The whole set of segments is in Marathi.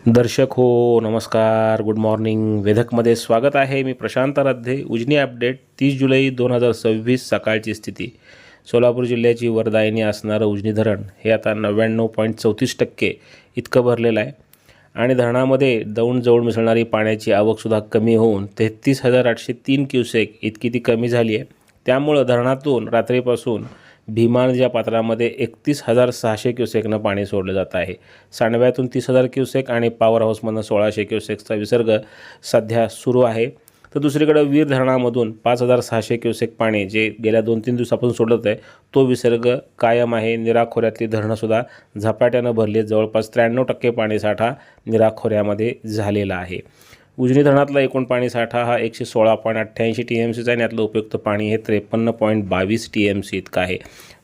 दर्शक हो नमस्कार, गुड मॉर्निंग. वेधकमध्ये स्वागत आहे. मी प्रशांत आराध्ये. उजनी अपडेट 30 जुलै 2026 सकाळची स्थिती. सोलापूर जिल्ह्याची वरदायिनी असणारं उजनी धरण हे आता 99.34% इतकं भरलेलं आहे आणि धरणामध्ये दौंड जवळ मिसळणारी पाण्याची आवकसुद्धा कमी होऊन 33,803 क्युसेक इतकी ती कमी झाली आहे. त्यामुळं धरणातून रात्रीपासून भीमा नदीच्या पात्रामध्ये 31,600 क्युसेकनं पाणी सोडलं जात आहे. सांडव्यातून 30,000 क्युसेक आणि पॉवर हाऊसमधून 1,600 क्युसेकचा विसर्ग सध्या सुरू आहे. तर दुसरीकडे वीर धरणामधून 5,600 क्युसेक पाणी जे गेल्या 2-3 दिवसापासून सोडत आहे तो विसर्ग कायम आहे. निराखोऱ्यातली धरणंसुद्धा झपाट्यानं भरली. जवळपास 93% पाणीसाठा निराखोऱ्यामध्ये झालेला आहे. उजनी धरणातला एकूण पाणीसाठा हा 116.88 TMCचा आहे आणि यातलं उपयुक्त पाणी हे 53.22 TMC इतकं आहे.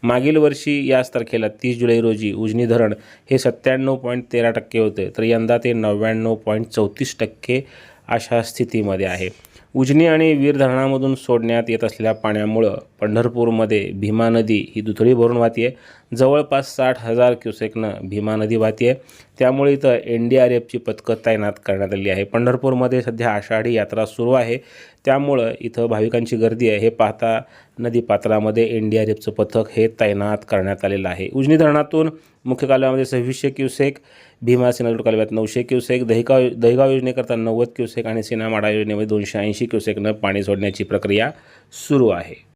मागील वर्षी याच तारखेला 30 जुलै रोजी उजनी धरण हे 97.13% होते, तर यंदा ते 99.34% अशा स्थितीमध्ये आहे. उजनी आणि वीर धरणामधून सोडण्यात येत असलेल्या पाण्यामुळं पंढरपूरमध्ये भीमा नदी ही दुथडी भरून वाहते आहे. जवळपास 60,000 क्युसेकनं भीमा नदी वाहते आहे. त्यामुळे इथं NDRFची पथकं तैनात करण्यात आली आहे. पंढरपूरमध्ये सध्या आषाढी यात्रा सुरू आहे, त्यामुळं इथं भाविकांची गर्दी आहे हे पाहता नदीपात्रामध्ये NDRFचं पथक हे तैनात करण्यात आलेलं आहे. उजनी धरणातून मुख्य कालव्यामध्ये 2600 क्युसेक, भीमा सिन्नर कालव्यात 900 क्युसेक, दहिगाव योजनेकरता 90 क्युसेक आणि सीना माडा योजनेमध्ये 280 क्युसेकनं पाणी सोडण्याची प्रक्रिया सुरू आहे.